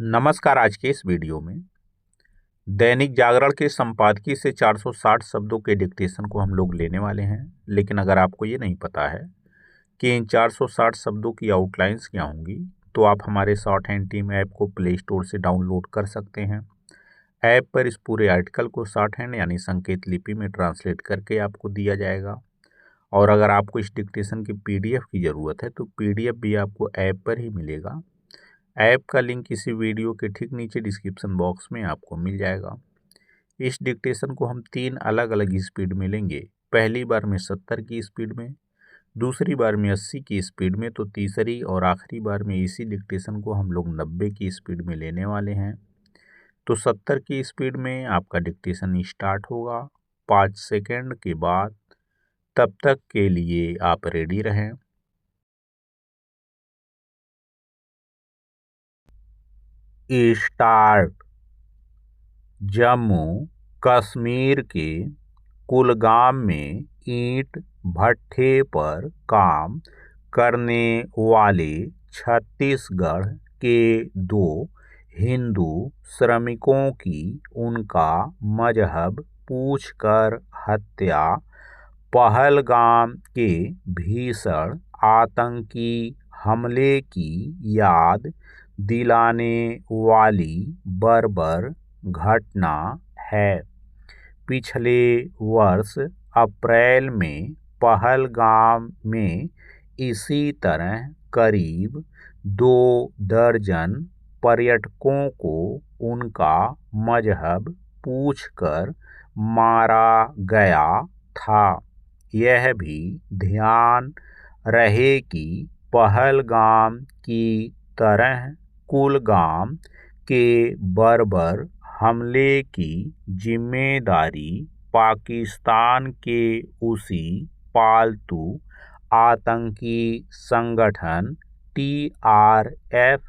नमस्कार। आज के इस वीडियो में दैनिक जागरण के संपादकीय से 460 शब्दों के डिक्टेशन को हम लोग लेने वाले हैं। लेकिन अगर आपको ये नहीं पता है कि इन 460 शब्दों की आउटलाइंस क्या होंगी, तो आप हमारे शॉर्ट हैंड टीम ऐप को प्ले स्टोर से डाउनलोड कर सकते हैं। ऐप पर इस पूरे आर्टिकल को शॉर्ट हैंड यानी संकेत लिपि में ट्रांसलेट करके आपको दिया जाएगा। और अगर आपको इस डिक्टेशन की PDF की ज़रूरत है तो PDF भी आपको ऐप पर ही मिलेगा। ऐप का लिंक इसी वीडियो के ठीक नीचे डिस्क्रिप्शन बॉक्स में आपको मिल जाएगा। इस डिक्टेशन को हम 3 अलग अलग स्पीड में लेंगे। पहली बार में 70 की स्पीड में, दूसरी बार में 80 की स्पीड में, तो तीसरी और आखिरी बार में इसी डिक्टेशन को हम लोग 90 की स्पीड में लेने वाले हैं। तो 70 की स्पीड में आपका डिक्टेशन स्टार्ट होगा 5 सेकेंड के बाद। तब तक के लिए आप रेडी रहें। स्टार्ट। जम्मू कश्मीर के कुलगाम में ईंट भट्ठे पर काम करने वाले छत्तीसगढ़ के 2 हिंदू श्रमिकों की उनका मजहब पूछकर हत्या। पहलगाम के भीषण आतंकी हमले की याद दिलाने वाली बर्बर घटना है। पिछले वर्ष अप्रैल में पहलगाम में इसी तरह करीब 2 दर्जन पर्यटकों को उनका मजहब पूछकर मारा गया था। यह भी ध्यान रहे कि पहलगाम की तरह कुलगाम के बर्बर हमले की जिम्मेदारी पाकिस्तान के उसी पालतू आतंकी संगठन TRF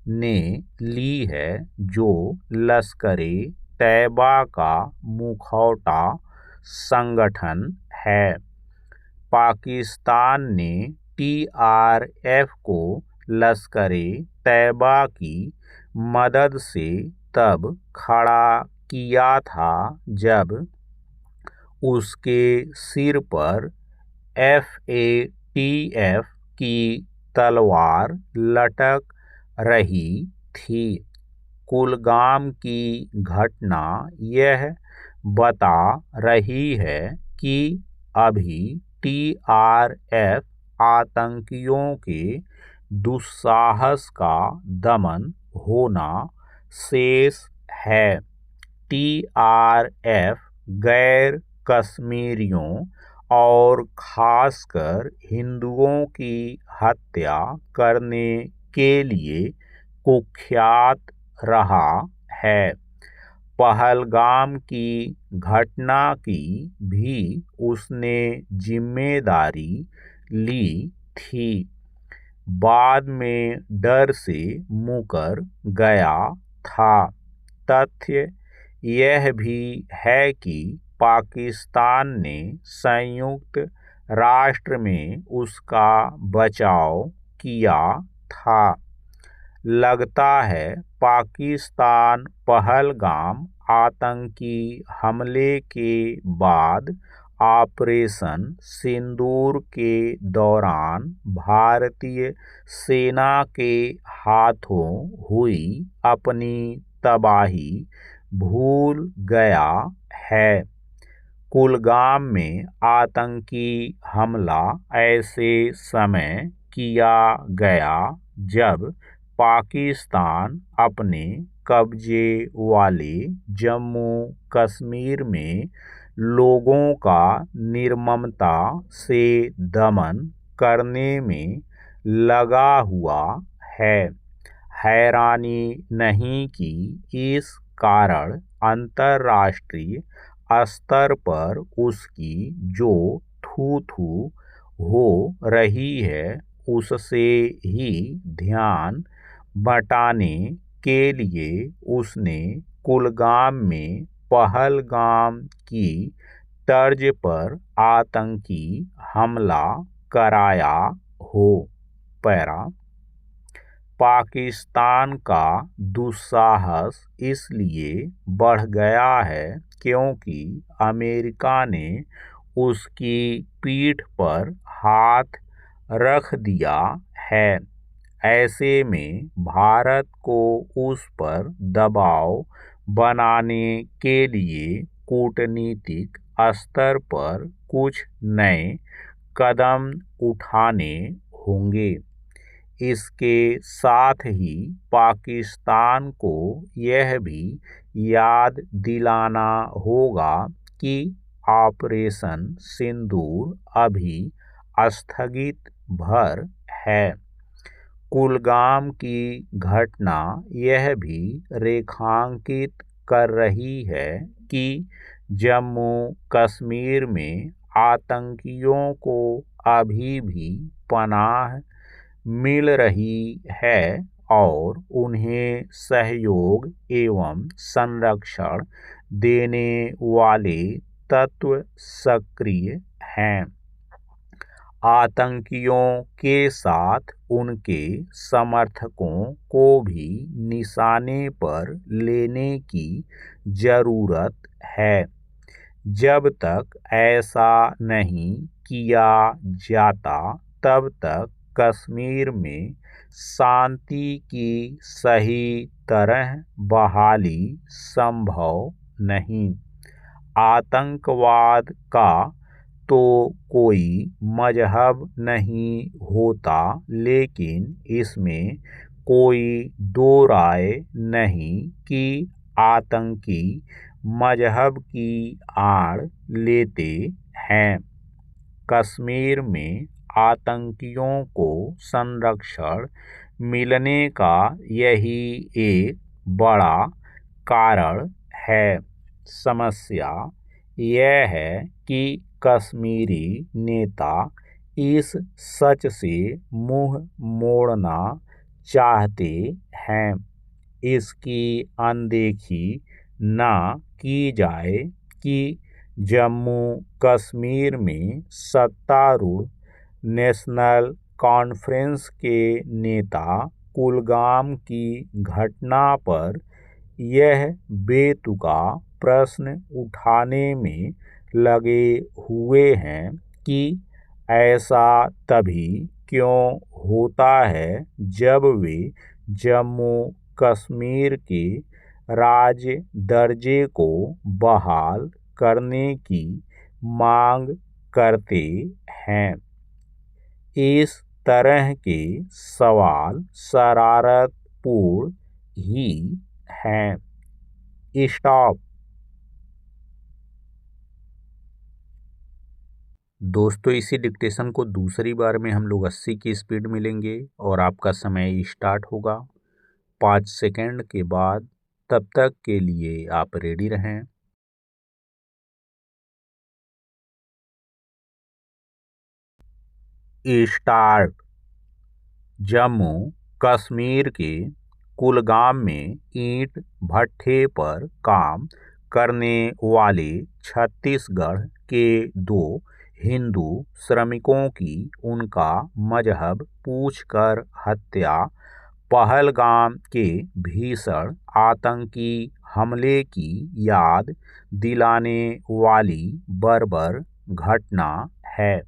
ने ली है, जो लश्कर-ए-तैयबा का मुखौटा संगठन है। पाकिस्तान ने TRF को लश्कर-ए-तैयबा की मदद से तब खड़ा किया था जब उसके सिर पर FATF की तलवार लटक रही थी। कुलगाम की घटना यह बता रही है कि अभी TRF आतंकियों के दुस्साहस का दमन होना शेष है। TRF गैर कश्मीरियों और खासकर हिंदुओं की हत्या करने के लिए कुख्यात रहा है। पहलगाम की घटना की भी उसने जिम्मेदारी ली थी। बाद में डर से मुकर गया था। तथ्य यह भी है कि पाकिस्तान ने संयुक्त राष्ट्र में उसका बचाव किया था। लगता है पाकिस्तान पहलगाम आतंकी हमले के बाद ऑपरेशन सिंदूर के दौरान भारतीय सेना के हाथों हुई अपनी तबाही भूल गया है। कुलगाम में आतंकी हमला ऐसे समय किया गया जब पाकिस्तान अपने कब्जे वाले जम्मू कश्मीर में लोगों का निर्ममता से दमन करने में लगा हुआ है। हैरानी नहीं कि इस कारण अंतर्राष्ट्रीय स्तर पर उसकी जो थू-थू हो रही है, उससे ही ध्यान बटाने के लिए उसने कुलगाम में पहलगाम की तर्ज पर आतंकी हमला कराया हो। पैरा पाकिस्तान का दुस्साहस इसलिए बढ़ गया है क्योंकि अमेरिका ने उसकी पीठ पर हाथ रख दिया है। ऐसे में भारत को उस पर दबाव बनाने के लिए कूटनीतिक स्तर पर कुछ नए कदम उठाने होंगे। इसके साथ ही पाकिस्तान को यह भी याद दिलाना होगा कि ऑपरेशन सिंदूर अभी स्थगित भर है। कुलगाम की घटना यह भी रेखांकित कर रही है कि जम्मू कश्मीर में आतंकियों को अभी भी पनाह मिल रही है और उन्हें सहयोग एवं संरक्षण देने वाले तत्व सक्रिय हैं। आतंकियों के साथ उनके समर्थकों को भी निशाने पर लेने की जरूरत है। जब तक ऐसा नहीं किया जाता तब तक कश्मीर में शांति की सही तरह बहाली संभव नहीं। आतंकवाद का तो कोई मजहब नहीं होता, लेकिन इसमें कोई दो राय नहीं कि आतंकी मजहब की आड़ लेते हैं। कश्मीर में आतंकियों को संरक्षण मिलने का यही एक बड़ा कारण है। समस्या यह है कि कश्मीरी नेता इस सच से मुंह मोड़ना चाहते हैं। इसकी अनदेखी न की जाए कि जम्मू कश्मीर में सत्तारूढ़ नेशनल कॉन्फ्रेंस के नेता कुलगाम की घटना पर यह बेतुका प्रश्न उठाने में लगे हुए हैं कि ऐसा तभी क्यों होता है जब वे जम्मू कश्मीर के राज्य दर्जे को बहाल करने की मांग करते हैं। इस तरह के सवाल शरारतपूर्ण ही हैं। स्टॉप। दोस्तों, इसी डिक्टेशन को दूसरी बार में हम लोग 80 की स्पीड में लेंगे और आपका समय स्टार्ट होगा 5 सेकंड के बाद। तब तक के लिए आप रेडी रहें। स्टार्ट। जम्मू कश्मीर के कुलगाम में ईंट भट्ठे पर काम करने वाले छत्तीसगढ़ के 2 हिंदू श्रमिकों की उनका मजहब पूछकर हत्या पहलगाम के भीषण आतंकी हमले की याद दिलाने वाली बर्बर घटना है।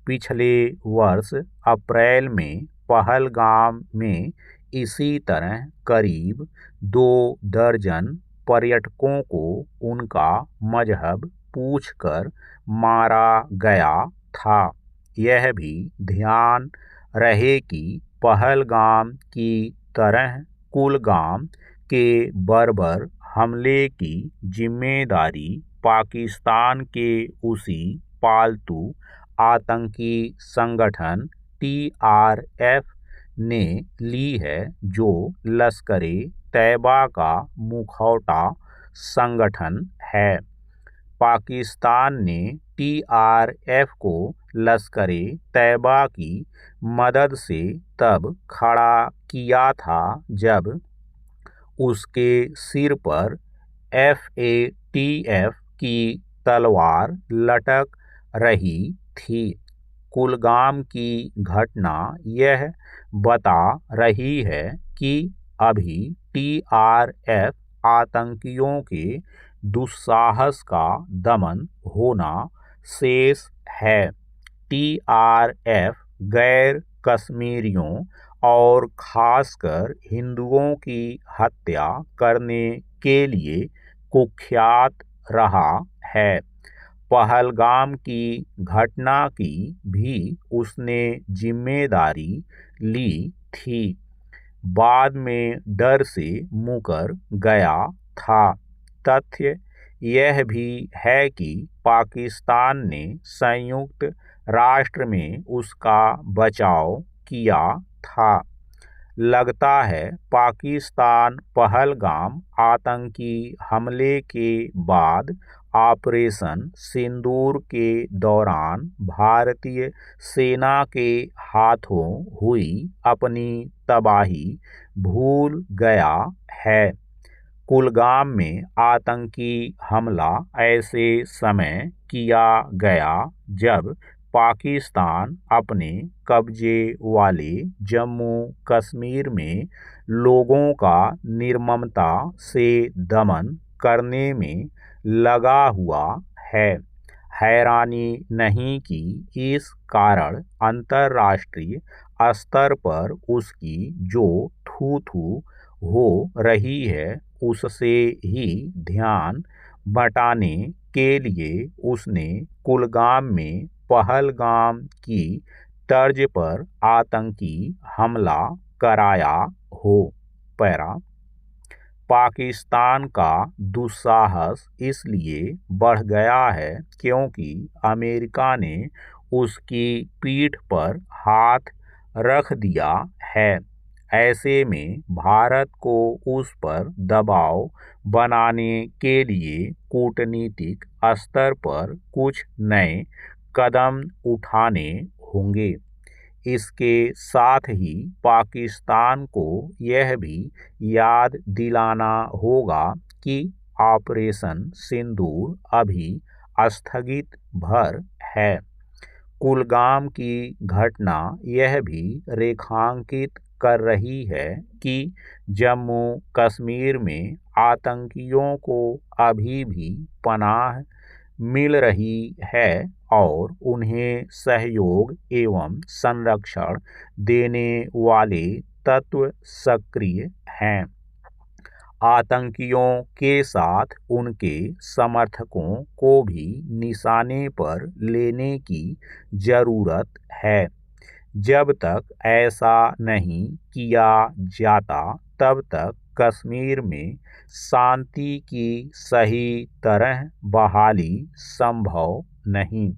पिछले वर्ष अप्रैल में पहलगाम में इसी तरह करीब 2 दर्जन पर्यटकों को उनका मजहब पूछकर मारा गया था। यह भी ध्यान रहे कि पहलगाम की तरह कुलगाम के बर्बर हमले की जिम्मेदारी पाकिस्तान के उसी पालतू आतंकी संगठन TRF ने ली है, जो लश्कर-ए-तैयबा का मुखौटा संगठन है। पाकिस्तान ने TRF को लश्कर-ए-तैयबा की मदद से तब खड़ा किया था जब उसके सिर पर FATF की तलवार लटक रही थी। कुलगाम की घटना यह बता रही है कि अभी टीआरएफ आतंकियों के दुस्साहस का दमन होना शेष है। टीआरएफ गैर कश्मीरियों और खासकर हिंदुओं की हत्या करने के लिए कुख्यात रहा है। पहलगाम की घटना की भी उसने जिम्मेदारी ली थी, बाद में डर से मुकर गया था। तथ्य यह भी है कि पाकिस्तान ने संयुक्त राष्ट्र में उसका बचाव किया था। लगता है पाकिस्तान पहलगाम आतंकी हमले के बाद ऑपरेशन सिंदूर के दौरान भारतीय सेना के हाथों हुई अपनी तबाही भूल गया है। कुलगाम में आतंकी हमला ऐसे समय किया गया जब पाकिस्तान अपने कब्जे वाले जम्मू कश्मीर में लोगों का निर्ममता से दमन करने में लगा हुआ है। हैरानी नहीं कि इस कारण अंतर्राष्ट्रीय स्तर पर उसकी जो थू-थू हो रही है, उससे ही ध्यान बटाने के लिए उसने कुलगाम में पहलगाम की तर्ज पर आतंकी हमला कराया हो। पैरा पाकिस्तान का दुस्साहस इसलिए बढ़ गया है क्योंकि अमेरिका ने उसकी पीठ पर हाथ रख दिया है। ऐसे में भारत को उस पर दबाव बनाने के लिए कूटनीतिक स्तर पर कुछ नए कदम उठाने होंगे। इसके साथ ही पाकिस्तान को यह भी याद दिलाना होगा कि ऑपरेशन सिंदूर अभी स्थगित भर है। कुलगाम की घटना यह भी रेखांकित कर रही है कि जम्मू कश्मीर में आतंकियों को अभी भी पनाह मिल रही है और उन्हें सहयोग एवं संरक्षण देने वाले तत्व सक्रिय हैं। आतंकियों के साथ उनके समर्थकों को भी निशाने पर लेने की जरूरत है। जब तक ऐसा नहीं किया जाता तब तक कश्मीर में शांति की सही तरह बहाली संभव नहीं।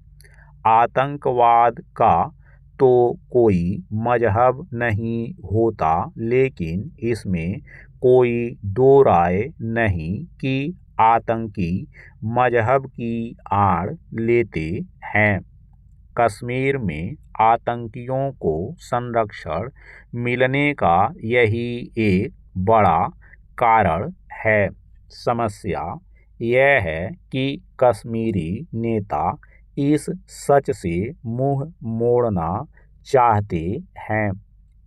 आतंकवाद का तो कोई मजहब नहीं होता, लेकिन इसमें कोई दो राय नहीं कि आतंकी मजहब की आड़ लेते हैं। कश्मीर में आतंकियों को संरक्षण मिलने का यही एक बड़ा कारण है। समस्या यह है कि कश्मीरी नेता इस सच से मुंह मोड़ना चाहते हैं।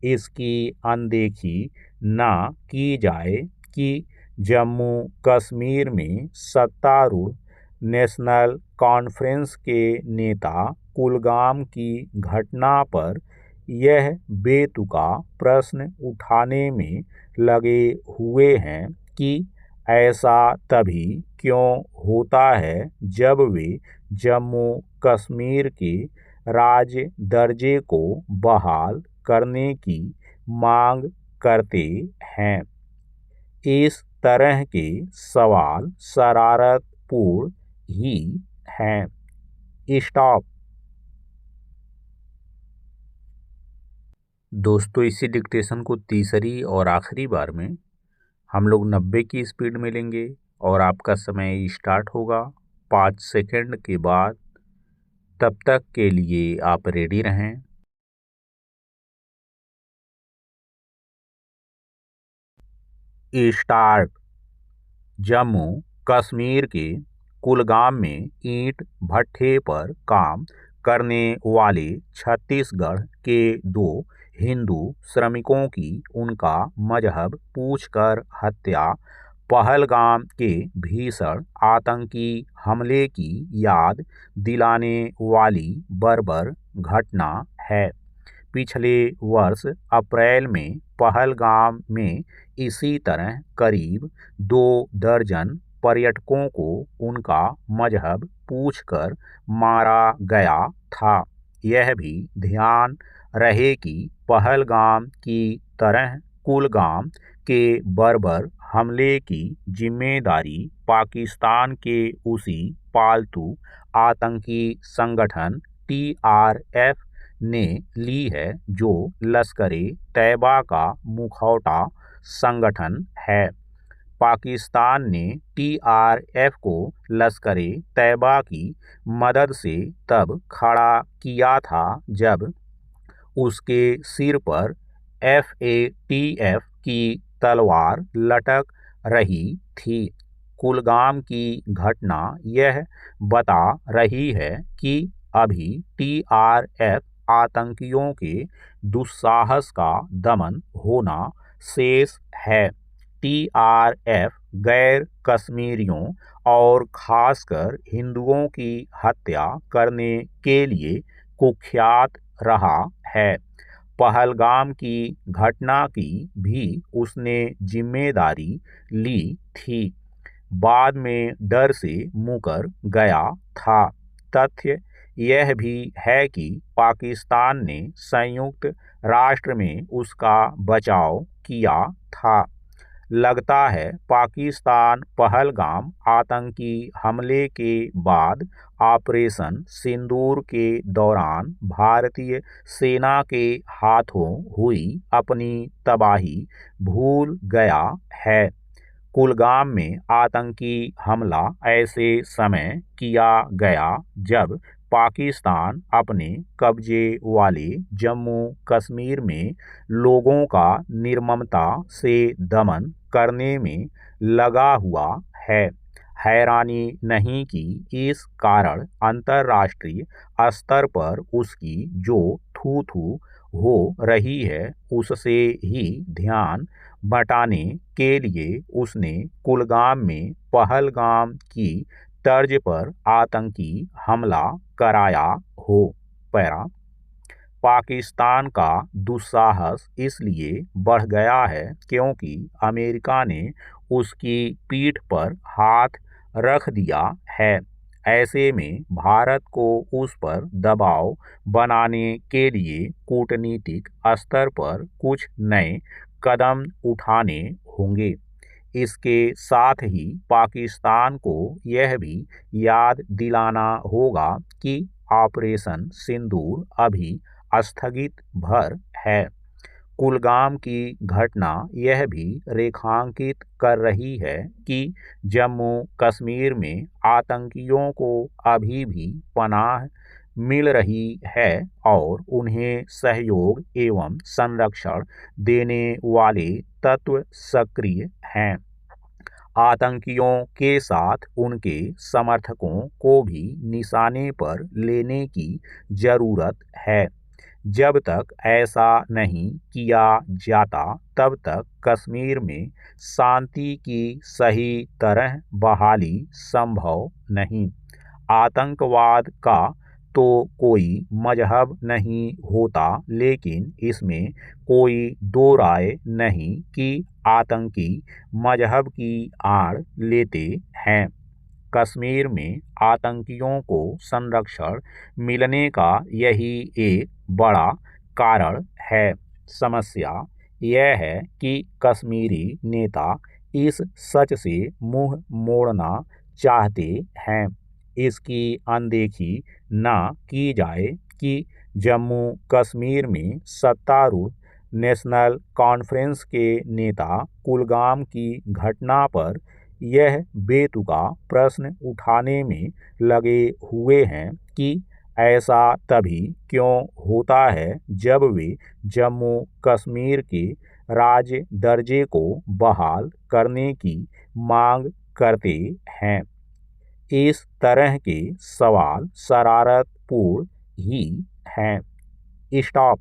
इसकी अनदेखी न की जाए कि जम्मू कश्मीर में सत्तारूढ़ नेशनल कॉन्फ्रेंस के नेता कुलगाम की घटना पर यह बेतुका प्रश्न उठाने में लगे हुए हैं कि ऐसा तभी क्यों होता है जब वे जम्मू कश्मीर के राज्य दर्जे को बहाल करने की मांग करते हैं। इस तरह के सवाल शरारतपूर्ण ही हैं। स्टॉप। दोस्तों, इसी डिक्टेशन को तीसरी और आखिरी बार में हम लोग 90 की स्पीड में लेंगे और आपका समय स्टार्ट होगा 5 सेकंड के बाद। तब तक के लिए आप रेडी रहें। स्टार्ट। जम्मू कश्मीर के कुलगाम में ईंट भट्ठे पर काम करने वाले छत्तीसगढ़ के 2 हिंदू श्रमिकों की उनका मजहब पूछकर हत्या पहलगाम के भीषण आतंकी हमले की याद दिलाने वाली बर्बर घटना है। पिछले वर्ष अप्रैल में पहलगाम में इसी तरह करीब 2 दर्जन पर्यटकों को उनका मजहब पूछकर मारा गया था। यह भी ध्यान रहे कि पहलगाम की तरह कुलगाम के बर्बर हमले की जिम्मेदारी पाकिस्तान के उसी पालतू आतंकी संगठन TRF ने ली है जो लश्कर-ए-तैयबा का मुखौटा संगठन है। पाकिस्तान ने TRF को लश्कर-ए-तैयबा की मदद से तब खड़ा किया था जब उसके सिर पर FATF की तलवार लटक रही थी। कुलगाम की घटना यह बता रही है कि अभी TRF आतंकियों के दुस्साहस का दमन होना शेष है। TRF गैर कश्मीरियों और खासकर हिंदुओं की हत्या करने के लिए कुख्यात रहा है। पहलगाम की घटना की भी उसने जिम्मेदारी ली थी, बाद में डर से मुकर गया था। तथ्य यह भी है कि पाकिस्तान ने संयुक्त राष्ट्र में उसका बचाव किया था। लगता है पाकिस्तान पहलगाम आतंकी हमले के बाद ऑपरेशन सिंदूर के दौरान भारतीय सेना के हाथों हुई अपनी तबाही भूल गया है। कुलगाम में आतंकी हमला ऐसे समय किया गया जब पाकिस्तान अपने कब्जे वाले जम्मू कश्मीर में लोगों का निर्ममता से दमन करने में लगा हुआ है। हैरानी नहीं कि इस कारण अंतर्राष्ट्रीय स्तर पर उसकी जो थू-थू हो रही है उससे ही ध्यान बटाने के लिए उसने कुलगाम में पहलगाम की तर्ज पर आतंकी हमला कराया हो। पैरा पाकिस्तान का दुस्साहस इसलिए बढ़ गया है क्योंकि अमेरिका ने उसकी पीठ पर हाथ रख दिया है। ऐसे में भारत को उस पर दबाव बनाने के लिए कूटनीतिक स्तर पर कुछ नए कदम उठाने होंगे। इसके साथ ही पाकिस्तान को यह भी याद दिलाना होगा कि ऑपरेशन सिंदूर अभी स्थगित भर है। कुलगाम की घटना यह भी रेखांकित कर रही है कि जम्मू कश्मीर में आतंकियों को अभी भी पनाह मिल रही है और उन्हें सहयोग एवं संरक्षण देने वाले तत्व सक्रिय हैं। आतंकियों के साथ उनके समर्थकों को भी निशाने पर लेने की जरूरत है। जब तक ऐसा नहीं किया जाता तब तक कश्मीर में शांति की सही तरह बहाली संभव नहीं। आतंकवाद का तो कोई मजहब नहीं होता, लेकिन इसमें कोई दो राय नहीं कि आतंकी मजहब की आड़ लेते हैं। कश्मीर में आतंकियों को संरक्षण मिलने का यही एक बड़ा कारण है। समस्या यह है कि कश्मीरी नेता इस सच से मुंह मोड़ना चाहते हैं। इसकी अनदेखी न की जाए कि जम्मू कश्मीर में सत्तारूढ़ नेशनल कॉन्फ्रेंस के नेता कुलगाम की घटना पर यह बेतुका प्रश्न उठाने में लगे हुए हैं कि ऐसा तभी क्यों होता है जब वे जम्मू कश्मीर के राज्य दर्जे को बहाल करने की मांग करते हैं। इस तरह के सवाल शरारतपूर्ण ही है। स्टॉप।